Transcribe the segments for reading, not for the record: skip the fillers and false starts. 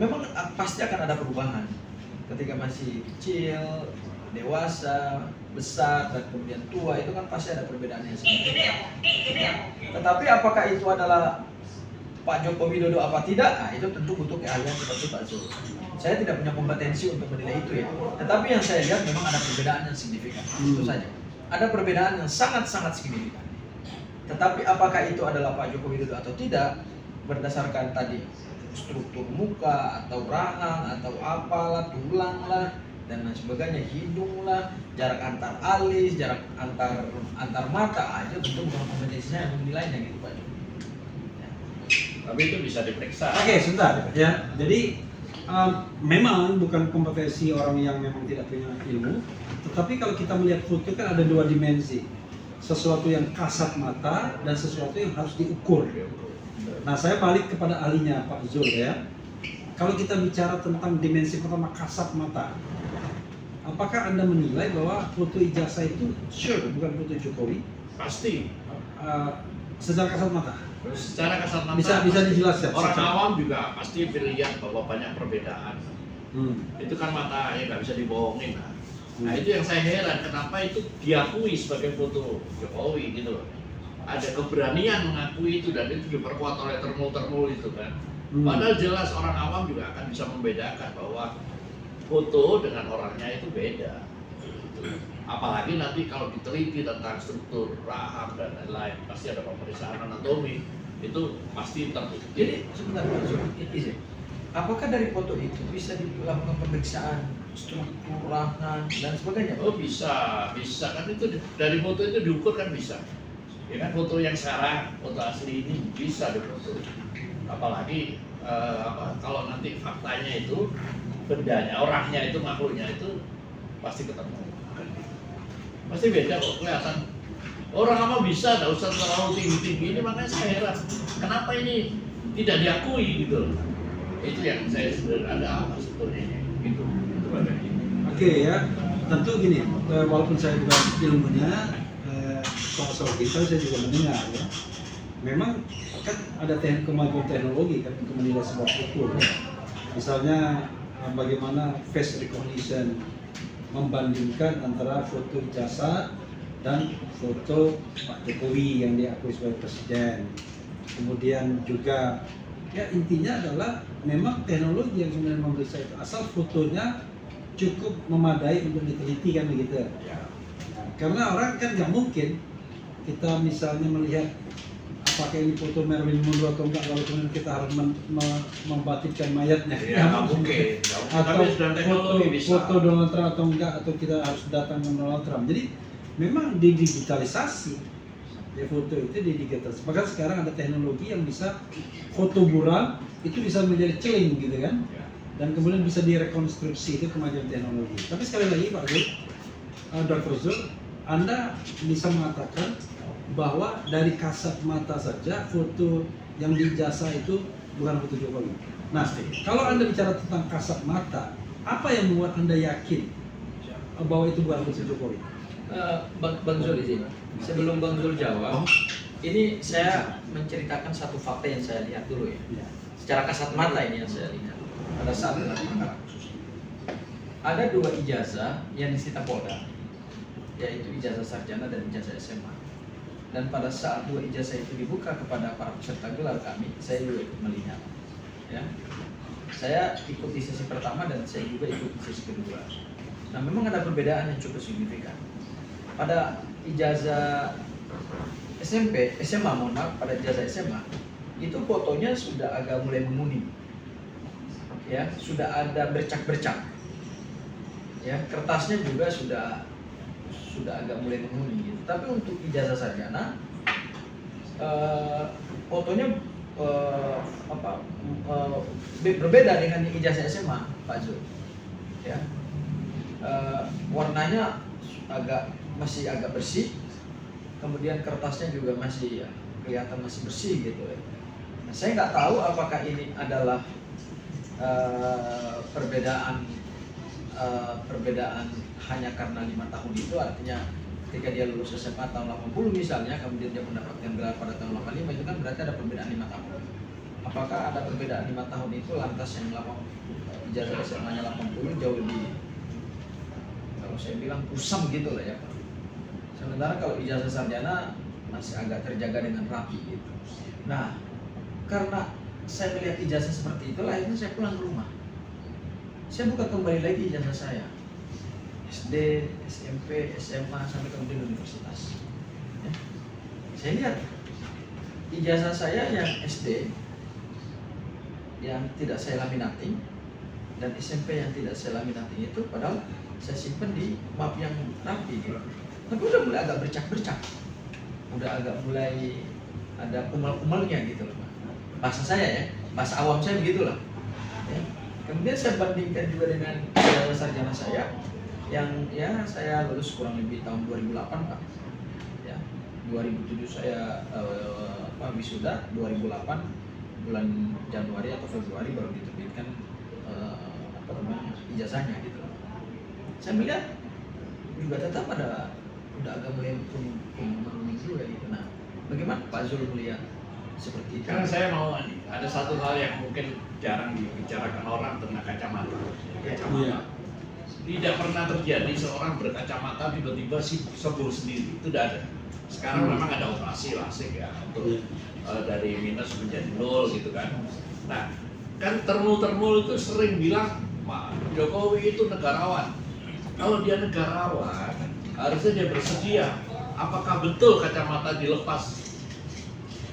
memang pasti akan ada perubahan ketika masih kecil, dewasa, besar, dan kemudian tua, itu kan pasti ada perbedaan yang signifikan. Tetapi apakah itu adalah Pak Joko Widodo apa tidak? Nah, itu tentu butuh keahlian seperti Pak Zul. Saya tidak punya kompetensi untuk menilai itu ya. Tetapi yang saya lihat memang ada perbedaan yang signifikan. Itu saja. Ada perbedaan yang sangat-sangat signifikan. Tetapi apakah itu adalah Pak Joko Widodo atau tidak, berdasarkan tadi struktur muka atau rahang atau apalah, tulang lah, dan lain sebagainya, hidung lah, jarak antar alis, jarak antar mata, itu tentu bukan kompetensi saya yang menilainya gitu Pak Joko. Tapi itu bisa diperiksa. Oke, sebentar ya. Jadi memang bukan kompetensi orang yang memang tidak punya ilmu, tetapi kalau kita melihat foto kan ada dua dimensi, sesuatu yang kasat mata dan sesuatu yang harus diukur. Nah, saya balik kepada ahlinya Pak Zul ya. Kalau kita bicara tentang dimensi pertama kasat mata, apakah Anda menilai bahwa foto ijazah itu sure bukan foto Jokowi? Pasti. Secara kasat mata? Secara kasat mata Bisa dijelaskan. Orang awam juga pasti melihat bahwa banyak perbedaan. Itu kan mata ya nggak bisa dibohongin. Nah itu yang saya heran, kenapa itu diakui sebagai foto Jokowi gitu loh. Ada keberanian mengakui itu dan itu diperkuat oleh termul itu kan. Padahal jelas orang awam juga akan bisa membedakan bahwa foto dengan orangnya itu beda. Apalagi nanti kalau diteliti tentang struktur rahang dan lain-lain, pasti ada pemeriksaan anatomi, itu pasti terbukti. Jadi sebentar Pak Zul, apakah dari foto itu bisa dilakukan pemeriksaan struktur rahang dan sebagainya? Oh bisa kan itu dari foto itu diukur kan bisa. Ya kan foto yang sekarang, foto asli ini bisa difoto. Apalagi kalau nanti faktanya itu bendanya, orangnya itu, makhluknya itu pasti ketemu. Pasti beda kok, kelihatan. Orang apa bisa, tidak usah terlalu tinggi-tinggi, ini makanya saya heran. Kenapa ini tidak diakui gitu? Itu yang saya sebenarnya ada apa sebetulnya gitu. Oke ya, tentu gini, walaupun saya bukan ilmunya, soal kita saya juga mendengar ya. Memang kan ada kemajuan teknologi kan untuk menilai sebuah foto. Misalnya bagaimana face recognition membandingkan antara foto ijazah dan foto Pak Jokowi yang diakui sebagai presiden. Kemudian juga ya intinya adalah memang teknologi yang sebenarnya memeriksa itu asal fotonya cukup memadai untuk diteliti kan begitu. Nah, karena orang kan nggak mungkin kita misalnya melihat apakah ini foto Marilyn Monroe atau enggak, lalu kemudian kita harus membatikkan mayatnya. Ya, mungkin. Atau foto bisa. Donald Trump atau enggak, atau kita harus datang ke Donald Trump. Jadi memang didigitalisasi ya, foto itu didigitalisasi. Bahkan sekarang ada teknologi yang bisa foto buram itu bisa menjadi celing gitu kan, dan kemudian bisa direkonstruksi. Itu kemajuan teknologi. Tapi sekali lagi Pak Zul, Dr. Zul, Anda bisa mengatakan bahwa dari kasat mata saja foto yang dijasa itu bukan foto Jokowi. Nah, kalau Anda bicara tentang kasat mata, apa yang membuat Anda yakin bahwa itu bukan foto Jokowi? Bang Zul izin, sebelum Bang Zul jawab, ini saya menceritakan satu fakta yang saya lihat dulu ya. Secara kasat mata ini yang saya lihat pada saat perkara khusus. Ada dua ijazah yang disita Polda, yaitu ijazah sarjana dan ijazah SMA. Dan pada saat dua ijazah itu dibuka kepada para peserta gelar kami, saya juga ikut melihat. Ya, saya ikut di sesi pertama dan saya juga ikut di sesi kedua. Nah, memang ada perbedaan yang cukup signifikan. Pada ijazah SMA, pada ijazah SMA itu fotonya sudah agak mulai menguning, ya, sudah ada bercak-bercak, ya, kertasnya juga sudah agak mulai menguning gitu. Tapi untuk ijazah sarjana fotonya berbeda dengan ijazah SMA Pak Zul, ya. Warnanya masih agak bersih, kemudian kertasnya juga masih kelihatan masih bersih gitu ya. Nah, saya nggak tahu apakah ini adalah perbedaan hanya karena 5 tahun itu, artinya ketika dia lulus SMA tahun 80 misalnya, kemudian dia mendapatkan gelar pada tahun 85, itu kan berarti ada perbedaan 5 tahun. apakah ada perbedaan 5 tahun itu lantas yang ijazah SMA-nya 80 jauh lebih, kalau saya bilang kusam gitu lah ya Pak. Sementara kalau ijazah sarjana masih agak terjaga dengan rapi gitu. Nah, karena saya melihat ijazah seperti itu, akhirnya saya pulang ke rumah. Saya buka kembali lagi ijazah saya, SD, SMP, SMA, sampai kemudian universitas. Ya. Saya lihat ijazah saya yang SD yang tidak saya laminating dan SMP yang tidak saya laminating itu padahal saya simpan di map yang rapi gitu. Tapi udah mulai agak bercak-bercak, udah agak mulai ada kumal-kumalnya gitu loh Pak. Bahasa saya ya, bahasa awam saya begitulah. Ya. Kemudian saya bandingkan juga dengan ijazah sarjana saya yang ya saya lulus kurang lebih tahun 2008 Pak. Ya, 2007 saya wisuda, 2008 bulan Januari atau Februari baru diterbitkan ijazahnya gitu. Saya melihat juga tetap udah agak mulai menurun juga gitu. Nah, bagaimana Pak Zul melihat seperti itu? Karena saya mau ada satu hal yang mungkin jarang dibicarakan orang tentang kacamata. Iya. Tidak pernah terjadi seorang berkacamata tiba-tiba sembuh sendiri, itu tidak ada. Sekarang memang ada operasi lasik ya untuk dari minus menjadi nol gitu kan. Nah, kan termul itu sering bilang Pak Jokowi itu negarawan. Kalau dia negarawan, harusnya dia bersedia. Apakah betul kacamata dilepas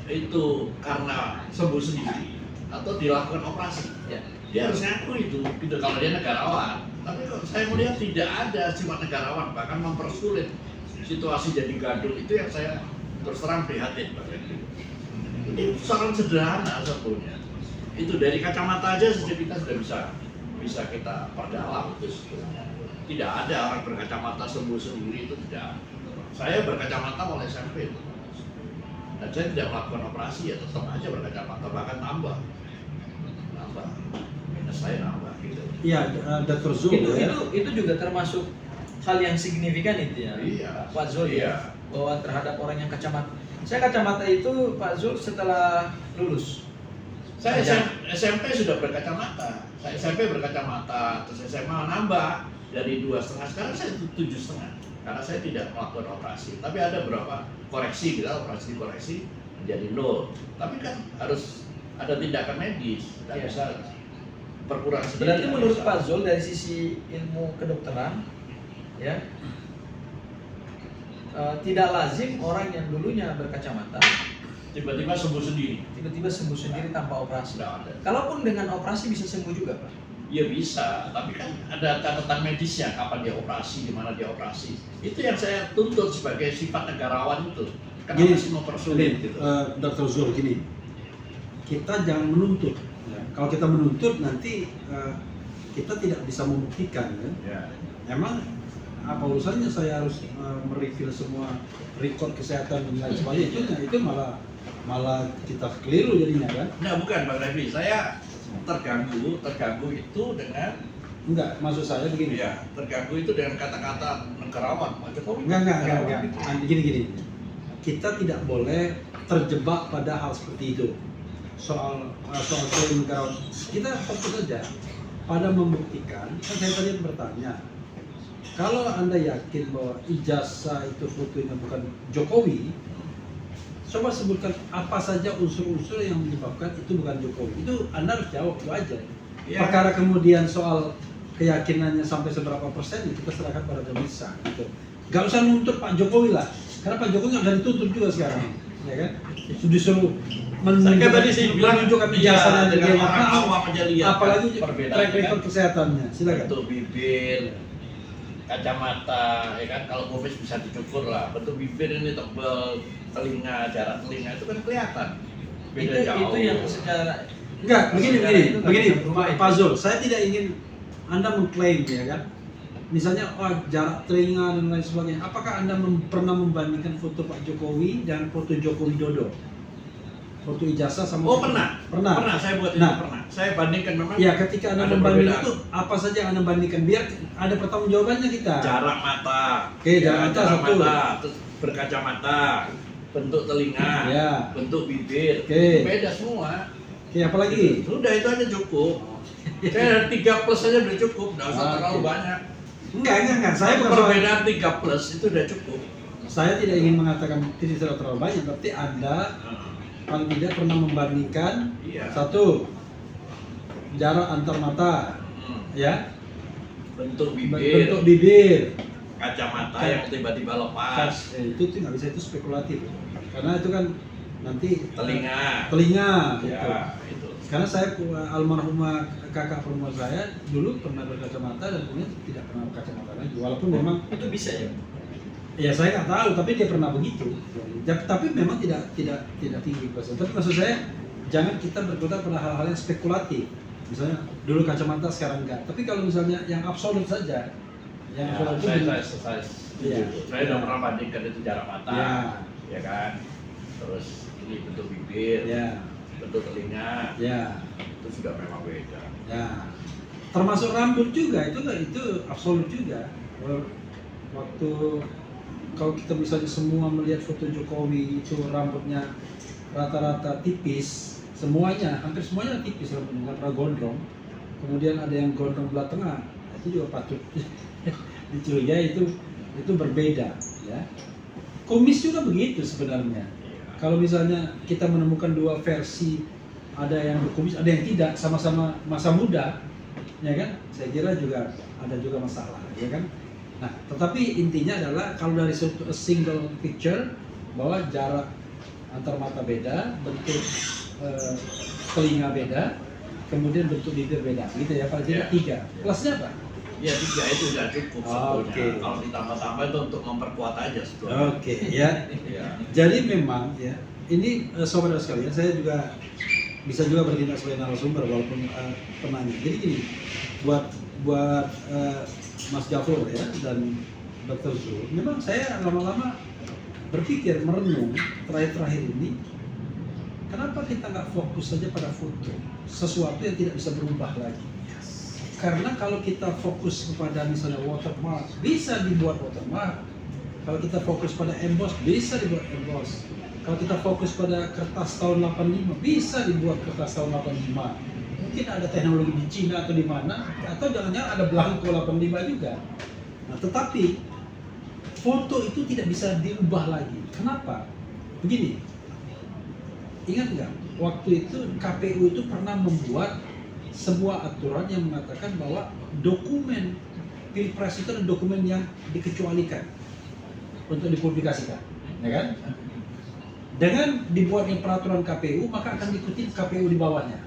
itu karena sembuh sendiri atau dilakukan operasi? Ya. Dia harus ngaku itu, gitu kalau dia negarawan. Tapi kalau saya melihat tidak ada sifat negarawan, bahkan mempersulit situasi jadi gaduh, itu yang saya terus terang prihatin. Ini persoalan sederhana sebetulnya. Itu dari kacamata aja saja kita sudah bisa kita perdalam itu sebetulnya. Tidak ada orang berkacamata sembuh sendiri, itu tidak. Saya berkacamata mulai SMP itu. Dan saya tidak melakukan operasi, ya tetap aja berkacamata, bahkan nambah. Minus saya nambah gitu. Iya, Dr. Zul ya. Itu juga termasuk hal yang signifikan itu ya, Iya. Pak Zul ya, bahwa terhadap orang yang kacamata. Saya kacamata itu Pak Zul setelah lulus. Saya SMP sudah berkacamata. Saya SMP berkacamata, terus SMA nambah dari 2,5, sekarang saya 7,5 karena saya tidak melakukan operasi. Tapi ada beberapa koreksi, kita operasi koreksi menjadi 0. Tapi kan harus ada tindakan medis, tidak Iya. bisa berkurang sedikit. Berarti menurut Pak Zul dari sisi ilmu kedokteran, ya, tidak lazim orang yang dulunya berkacamata tiba-tiba sembuh sendiri. tiba-tiba sembuh sendiri tanpa operasi. Tidak ada. Kalaupun dengan operasi bisa sembuh juga Pak. Ya bisa, tapi kan ada catatan medisnya, kapan dia operasi, di mana dia operasi. Itu yang saya tuntut sebagai sifat negarawan itu. Kenapa sih mempersulit gitu? Dr. Zul gini, kita jangan menuntut. Ya. Kalau kita menuntut nanti kita tidak bisa membuktikan kan. Ya. Emang apa urusannya saya harus mereview semua record kesehatan dan lain sebagainya, itu malah kita keliru jadinya kan. Nah bukan Bang Refli, saya terganggu itu dengan Enggak, maksud saya begini. ya terganggu itu dengan kata-kata negarawan. Pak Jokowi Enggak. negarawan gitu. Gini. Kita tidak boleh terjebak pada hal seperti itu. Soal klaim negarawan, kita fokus saja pada membuktikan. Kan saya tadi bertanya, kalau Anda yakin bahwa ijazah itu fotonya bukan Jokowi, coba sebutkan apa saja unsur-unsur yang menyebabkan itu bukan Jokowi. Itu Anda harus jawab, itu aja. Ya. Perkara kemudian soal keyakinannya sampai seberapa persen, kita serahkan pada pemirsa. Gitu. Gak usah nuntut Pak Jokowi lah, karena Pak Jokowi nggak bisa dituntut juga sekarang, ya kan? Disuruh Saya tadi sih bilang menunjukkan iya, ijazahnya dengan dia orang apa, awam aja lihat apalagi kan, perbedaannya track record kan. kesehatannya. Silakan. Bentuk bibir, kacamata, ya kan kalau kumis bisa dicukur lah. Bentuk bibir ini tebal, telinga, jarak telinga itu kan kelihatan. Beda jauh. Itu yang secara Enggak, begini, itu nggak bisa berubah itu. Pak Zul, saya tidak ingin Anda mengklaim ya kan. Misalnya jarak telinga dan lain sebagainya. Apakah Anda pernah membandingkan foto Pak Jokowi dan foto Joko Widodo? Foto ijazah sama Oh foto- pernah. Pernah. Saya buat itu Nah. pernah. Saya bandingkan memang Ya, ketika Anda ada membandingkan perbedaan. itu apa saja yang Anda bandingkan biar ada pertanggungjawabannya kita. jarak mata. Oke, jarak mata satu. terus berkacamata, bentuk telinga, Ya. bentuk bibir, Oke. itu beda semua. Oke, apa lagi? Udah itu aja cukup. Saya 3 plus aja udah cukup, nggak usah terlalu Oke. banyak. Enggak. Saya bukan soal- Perbedaan 3 plus itu udah cukup. saya tidak ingin mengatakan tidak terlalu banyak, tapi Anda paling tidak pernah membandingkan Iya. satu jarak antar mata, Hmm. ya, Bentuk bibir, bentuk bibir, kacamata yang tiba-tiba lepas, itu tuh nggak bisa, itu spekulatif, karena itu kan nanti telinga. gitu. Ya, itu. Karena saya almarhumah kakak perempuan saya dulu pernah berkacamata dan kemudian tidak pernah berkacamata lagi, walaupun memang Itu bisa ya. ya saya nggak tahu, tapi dia pernah begitu. Ya, tapi memang tidak tinggi persen. Tapi maksud saya jangan kita berkutat pada hal-hal yang spekulatif. Misalnya dulu kacamata sekarang enggak. Tapi kalau misalnya yang absolut saja, yang Ya, absolut saya Iya. saya udah pernah bandingkan itu jarak mata, Ya. ya kan. Terus ini bentuk bibir, ya, bentuk telinga, ya, itu sudah memang beda. ya. Termasuk rambut juga itu absolut juga. Waktu kalau kita misalnya semua melihat foto Jokowi itu rambutnya rata-rata tipis, hampir semuanya tipis rambutnya, nggak pernah gondrong. Kemudian ada yang gondrong belah tengah, itu juga patut dicurigai, itu berbeda, ya. Kumis juga begitu sebenarnya. Kalau misalnya kita menemukan dua versi, ada yang berkumis, ada yang tidak, sama-sama masa muda, ya kan? Saya kira juga ada juga masalah, ya kan? Nah, tetapi intinya adalah kalau dari suatu single picture bahwa jarak antar mata beda, bentuk telinga beda, kemudian bentuk bibir beda, gitu ya. Paling tidak Ya. 3. Plusnya apa? Ya 3 itu sudah cukup sebetulnya. Oke. Kalau ditambah-tambah itu untuk memperkuat aja sebetulnya. Oke, ya. Ya. Jadi memang ya, ini sobat sekalian, saya juga bisa juga bertindak sebagai narasumber walaupun penanya. Jadi gini, buat Mas Jafur ya dan Dr. Zul, memang saya lama-lama berpikir, merenung terakhir-terakhir ini, kenapa kita nggak fokus saja pada foto, sesuatu yang tidak bisa berubah lagi. Karena kalau kita fokus kepada misalnya watermark, bisa dibuat watermark. Kalau kita fokus pada emboss, bisa dibuat emboss. Kalau kita fokus pada kertas tahun 85, bisa dibuat kertas tahun 85. Mungkin ada teknologi di Cina atau di mana, atau jangan-jangan ada belangko 85 juga. Nah, tetapi foto itu tidak bisa diubah lagi. Kenapa? Begini, ingat nggak? Waktu itu KPU itu pernah membuat sebuah aturan yang mengatakan bahwa dokumen Pilpres itu adalah dokumen yang dikecualikan untuk dipublikasikan, ya kan? Dengan dibuatnya peraturan KPU, maka akan diikuti KPU di bawahnya.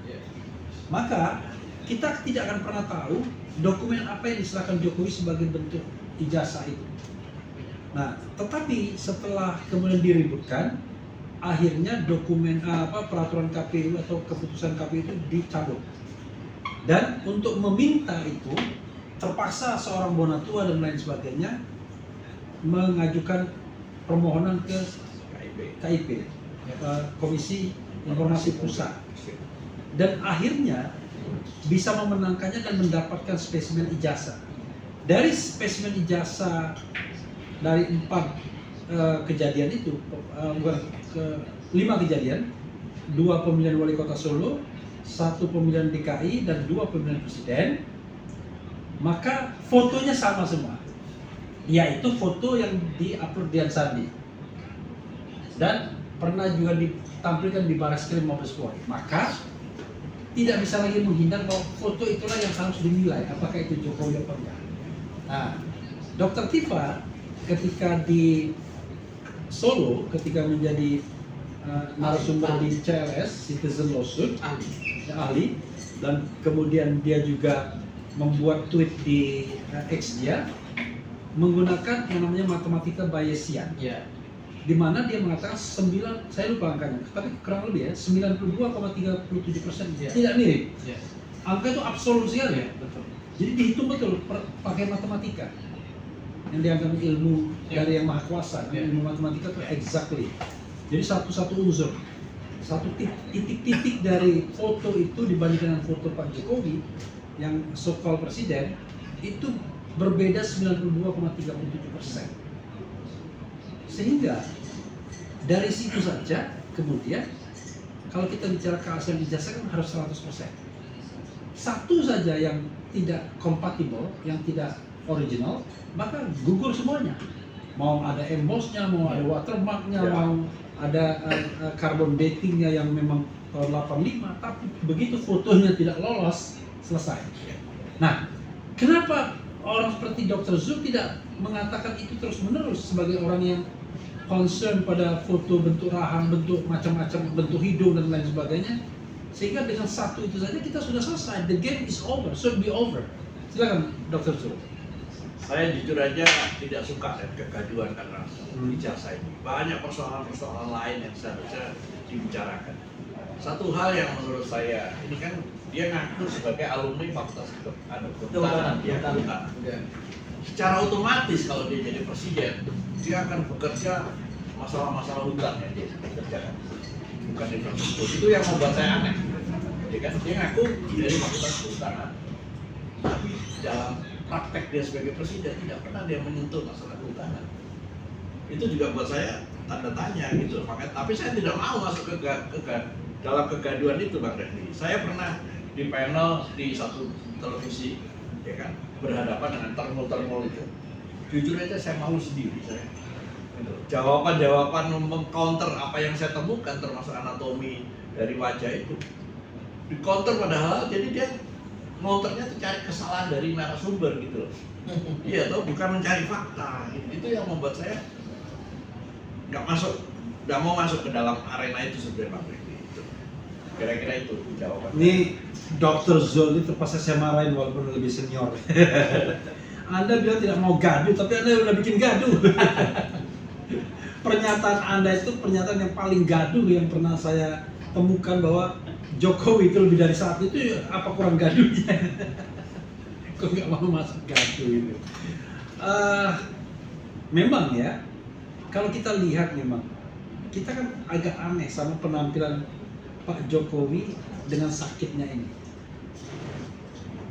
Maka kita tidak akan pernah tahu dokumen apa yang diserahkan Jokowi sebagai bentuk ijazah itu. Nah, tetapi setelah kemudian diributkan, akhirnya dokumen peraturan KPU atau keputusan KPU itu dicabut. Dan untuk meminta itu, terpaksa seorang Bonatua dan lain sebagainya mengajukan permohonan ke KIP, Komisi Informasi Pusat. Dan akhirnya bisa memenangkannya dan mendapatkan spesimen ijazah. Dari spesimen ijazah dari 4 kejadian itu, 5 kejadian, 2 pemilihan wali kota Solo, 1 pemilihan DKI dan 2 pemilihan presiden, maka fotonya sama semua, yaitu foto yang di-upload Dian Sandi dan pernah juga ditampilkan di Barreskrim Mabes Polri. Maka tidak bisa lagi menghindar bahwa foto itulah yang harus dinilai apakah itu Jokowi atau enggak. Nah, Dr. Tifa ketika di Solo, ketika menjadi narasumber di CLS, Citizen Lawsuit, ahli, dan kemudian dia juga membuat tweet di X dia menggunakan yang namanya matematika Bayesian, di mana dia mengatakan 9, saya lupa angkanya, tapi kurang lebih ya 92,37% tidak mirip. Angka itu absolut sekali ya, betul. Jadi dihitung betul pakai matematika yang dianggap ilmu dari yang maha kuasa. Ilmu matematika itu exactly. Jadi satu unsur, satu titik-titik dari foto itu dibandingkan dengan foto Pak Jokowi yang so-called presiden itu berbeda 92,37%. Sehingga dari situ saja kemudian kalau kita bicara keaslian ijazah kan harus 100%. Satu saja yang tidak kompatibel, yang tidak original, maka gugur semuanya. Mau ada embossnya, mau ada watermarknya, Ya. mau ada carbon datingnya yang memang tahun 85, tapi begitu fotonya tidak lolos, selesai. Nah, kenapa orang seperti Dr. Zul tidak mengatakan itu terus-menerus sebagai orang yang concern pada foto bentuk rahang, bentuk macam-macam, bentuk hidung dan lain sebagainya, sehingga dengan satu itu saja kita sudah selesai. The game is over, should be over. Silakan Dr. Zul. Saya jujur aja tidak suka dan kegaduhan karena ijazah ini. Banyak persoalan-persoalan lain yang seharusnya dibicarakan. Satu hal yang menurut saya, ini kan dia ngaku sebagai alumni Fakultas Kehutanan, ya, kehutanan. Secara otomatis kalau dia jadi presiden, dia akan bekerja masalah-masalah hutan yang dia kerjakan, bukan infrastruktur. Itu yang membuat saya aneh. Ya kan? Dia ngaku dari Fakultas Kehutanan, tapi dalam praktek dia sebagai presiden tidak pernah dia menyentuh masalah kehutanan. Itu juga buat saya tanda tanya gitu. Makanya, tapi saya tidak mau masuk dalam kegaduhan itu, Bang Refli. Saya pernah di panel di satu televisi, ya kan, berhadapan dengan termul itu. Jujur aja saya malu sendiri saya. Gitu. Jawaban-jawaban meng-counter apa yang saya temukan termasuk anatomi dari wajah itu. Di counter padahal jadi dia counternya tuh cari kesalahan dari narasumber gitu loh. Iya toh, bukan mencari fakta. Itu yang membuat saya nggak mau masuk ke dalam arena itu sebenarnya, Pak Refli. Kira-kira itu jawaban. Ini Dr. Zul ini terpaksa saya marahin walaupun lebih senior. Anda bilang tidak mau gaduh, tapi Anda udah bikin gaduh. Pernyataan Anda itu pernyataan yang paling gaduh yang pernah saya temukan, bahwa Jokowi itu lebih dari saat itu, apa kurang gaduhnya? Kok nggak mau masuk gaduh itu? Memang ya, kalau kita lihat memang, kita kan agak aneh sama penampilan Pak Jokowi dengan sakitnya ini.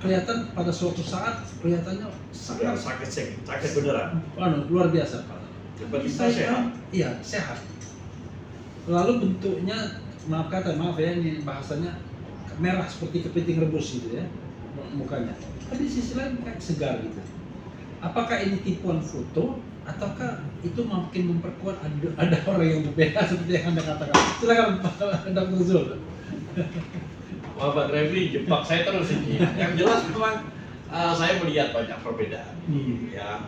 Kelihatan pada suatu saat kelihatannya Sudah sakit beneran. luar biasa Pak. Tiba-tiba sehat. Iya, sehat. Lalu bentuknya, maaf ya, ini bahasanya merah seperti kepiting rebus gitu ya mukanya. Tapi di sisi lain kayak segar gitu. Apakah ini tipuan foto ataukah itu makin memperkuat ada orang yang berbeda seperti yang Anda katakan? Silakan Pak Dr. Zul. Wah, Pak Refli jebak saya terus ini. Yang jelas memang saya melihat banyak perbedaan. Ya,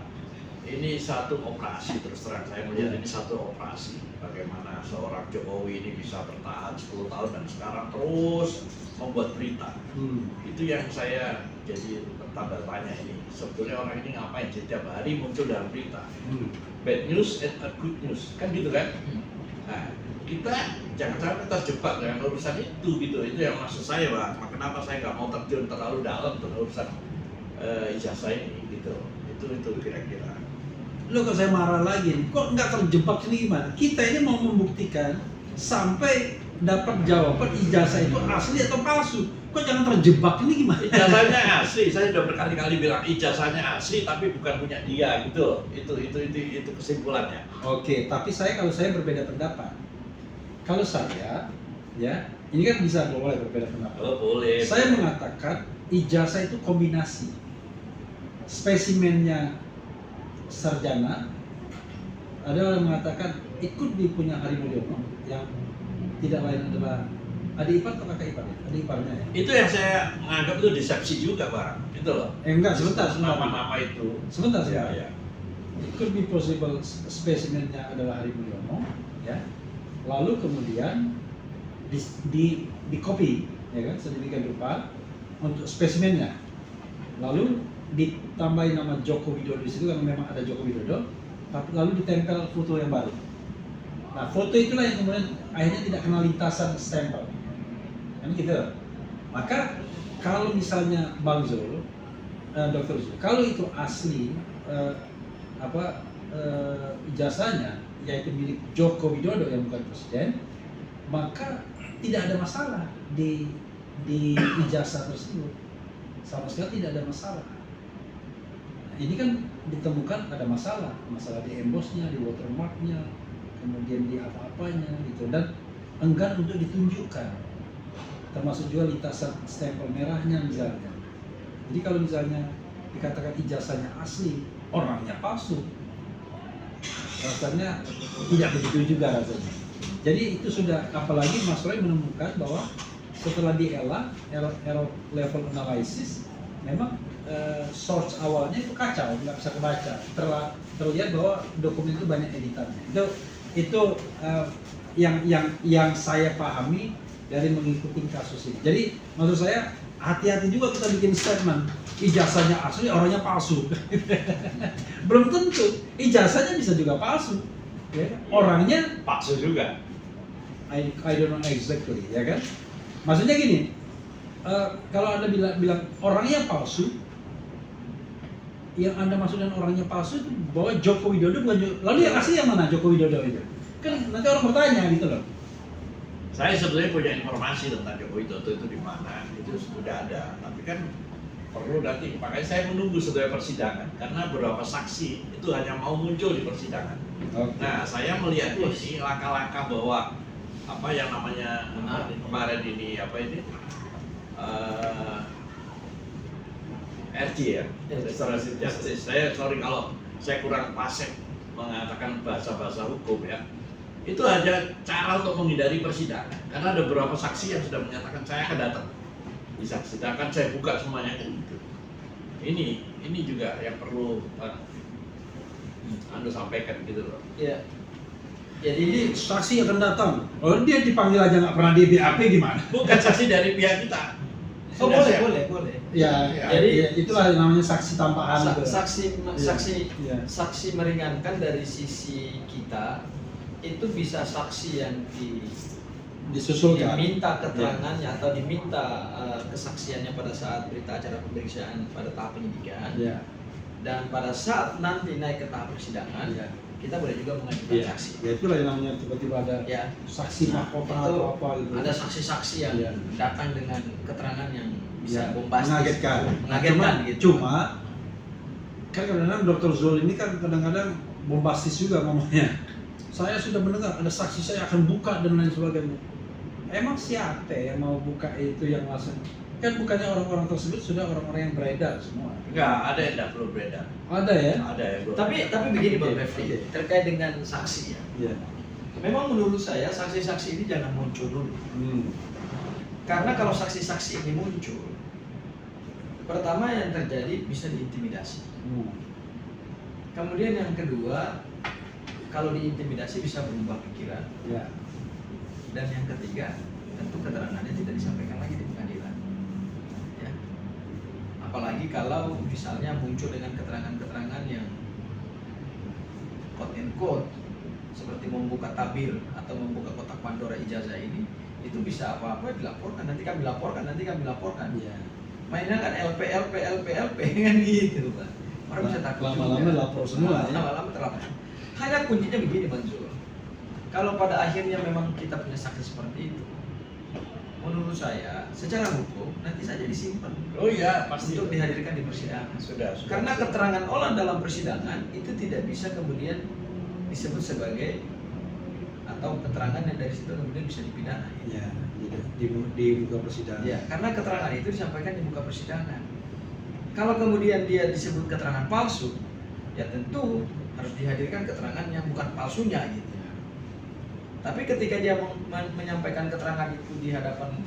ini satu operasi, terus terang saya melihat ini satu operasi. Bagaimana seorang Jokowi ini bisa bertahan 10 tahun dan sekarang terus membuat berita. Itu yang saya jadi tanda tanya ini. Sebetulnya orang ini ngapain setiap hari muncul dalam berita? Bad news and a good news, kan gitu kan? Nah, kita jangan sampai terjebak dengan urusan itu gitu. Itu yang maksud saya, Bang. Kenapa saya nggak mau terjun terlalu dalam ke urusan ijazah ini gitu. Itu kira-kira. Lo kalau saya marah lagi, kok nggak terjebak sini gimana? Kita ini mau membuktikan sampai dapat jawaban ijazah itu asli atau palsu. Kok jangan terjebak ini gimana? Ijazahnya asli, saya sudah berkali-kali bilang ijazahnya asli tapi bukan punya dia gitu. Itu kesimpulannya. Oke, tapi kalau saya berbeda pendapat. Kalau saya, ya, ini kan bisa boleh berbeda pendapat. Oh, boleh. Saya mengatakan ijazah itu kombinasi. Spesimennya sarjana, ada orang mengatakan ikut di punya Hari Mulyono yang tidak lain adalah adik ipar atau kakak ipar ya? Adik iparnya ya? Itu yang saya anggap itu disepsi juga, Bang. Itu loh. Enggak, sebentar. Nama-nama itu. Sebentar. Ya. It could be possible spesimennya adalah Hari Mulyono, ya. Lalu kemudian di copy, ya kan, sedemikian rupa untuk spesimennya. Lalu ditambahin nama Joko Widodo di situ karena memang ada Joko Widodo, tapi lalu ditempel foto yang baru. Nah, foto itulah yang kemudian akhirnya tidak kena lintasan stempel. Kan gitu. Maka kalau misalnya Bang Zul, Dr. Zul, kalau itu asli ijazahnya yaitu milik Joko Widodo yang bukan presiden, maka tidak ada masalah di ijazah tersebut. Sama sekali tidak ada masalah. Nah, ini kan ditemukan ada masalah di embossnya, di watermarknya, kemudian di apa-apanya gitu. Dan enggan untuk ditunjukkan, termasuk juga lintasan stempel merahnya misalnya. Jadi kalau misalnya dikatakan ijazahnya asli, orangnya palsu, rasanya tidak begitu juga rasanya. Jadi itu sudah, apalagi Mas Roy menemukan bahwa setelah di error level analysis, memang source awalnya itu kacau, nggak bisa kebaca. Terlihat bahwa dokumen itu banyak editannya. Itu yang saya pahami dari mengikuti kasus ini. Jadi maksud saya, hati-hati juga kita bikin statement ijazahnya asli, orangnya palsu. Belum tentu, ijazahnya bisa juga palsu, ya kan? Orangnya Palsu juga. I don't know exactly, ya kan? Maksudnya gini, kalau Anda bilang orangnya palsu, yang Anda maksudkan orangnya palsu itu bahwa Joko Widodo bukan, lalu yang asli yang mana Joko Widodo itu? Kan nanti orang bertanya gitu loh. Saya sebenarnya punya informasi tentang Joko Widodo itu di mana, itu sudah ada. Tapi kan perlu nanti, makanya saya menunggu setelah persidangan karena beberapa saksi itu hanya mau muncul di persidangan. Okay. Nah, saya melihat ini langkah-langkah bahwa apa yang namanya kemarin ini apa ini RJ ya, Restoratif Justice. Saya sorry kalau saya kurang fasih mengatakan bahasa-bahasa hukum ya. Itu hanya cara untuk menghindari persidangan karena ada beberapa saksi yang sudah menyatakan saya akan datang di saksi, akan saya buka semuanya gitu. Ini juga yang perlu Anda sampaikan gitu loh. Ya. Jadi ini Saksi akan datang. Oh, dia dipanggil aja nggak pernah di BAP gimana? Bukan saksi dari pihak kita. oh, Sudah boleh, siap. boleh. Ya, Jadi ya, itulah namanya saksi tambahan. itu. Iya. Saksi meringankan dari sisi kita itu bisa saksi yang Disusulkan. diminta keterangannya atau diminta kesaksiannya pada saat berita acara pemeriksaan pada tahap penyidikan, Ya. dan pada saat nanti naik ke tahap persidangan Ya. kita boleh juga mengajukan Ya. saksi. Ya itulah yang namanya tiba-tiba ada Ya, saksi mahkota itu atau apa gitu. ada saksi-saksi yang Ya. datang dengan keterangan yang bisa Ya, bombastis, mengagetkan. mengagetkan Cuma- gitu. Cuma kan kadang-kadang Dr. Zul ini kan kadang-kadang bombastis juga ngomongnya. Saya sudah mendengar ada saksi saya akan buka dan lain sebagainya. Emang siapa yang mau buka itu yang langsung? Kan bukannya orang-orang tersebut sudah orang-orang yang beredar semua. Enggak, ada yang tidak perlu beredar. Ada ya? Ada yang belum Tapi beredar. begini Bang Oke, Refli, oke. terkait dengan saksi ya. Iya. Memang menurut saya saksi-saksi ini jangan muncul dulu. Karena kalau saksi-saksi ini muncul, pertama yang terjadi bisa diintimidasi. Kemudian yang kedua, kalau diintimidasi bisa berubah pikiran. Ya. Dan yang ketiga, tentu keterangannya tidak disampaikan lagi di pengadilan. Ya. Apalagi kalau misalnya muncul dengan keterangan-keterangan yang quote and quote seperti membuka tabir atau membuka kotak Pandora ijazah ini, itu bisa apa-apa dilaporkan, nanti kami laporkan. Iya. Mainnya kan LP kan gitu Pak. Orang bisa takut Lama-lama juga. lapor semua ya. Lama-lama terlapor. Hanya kuncinya begini Bang Zul. Kalau pada akhirnya memang kita punya saksi seperti itu, menurut saya secara hukum nanti saja disimpan Oh iya, pasti untuk dihadirkan di persidangan. Sudah. Karena keterangan orang dalam persidangan itu tidak bisa kemudian disebut sebagai atau keterangan yang dari situ kemudian bisa dipidana. Ya, di muka persidangan. Ya, karena keterangan itu disampaikan di muka persidangan. Kalau kemudian dia disebut keterangan palsu, ya tentu harus dihadirkan keterangan yang bukan palsunya gitu. Tapi ketika dia menyampaikan keterangan itu di hadapan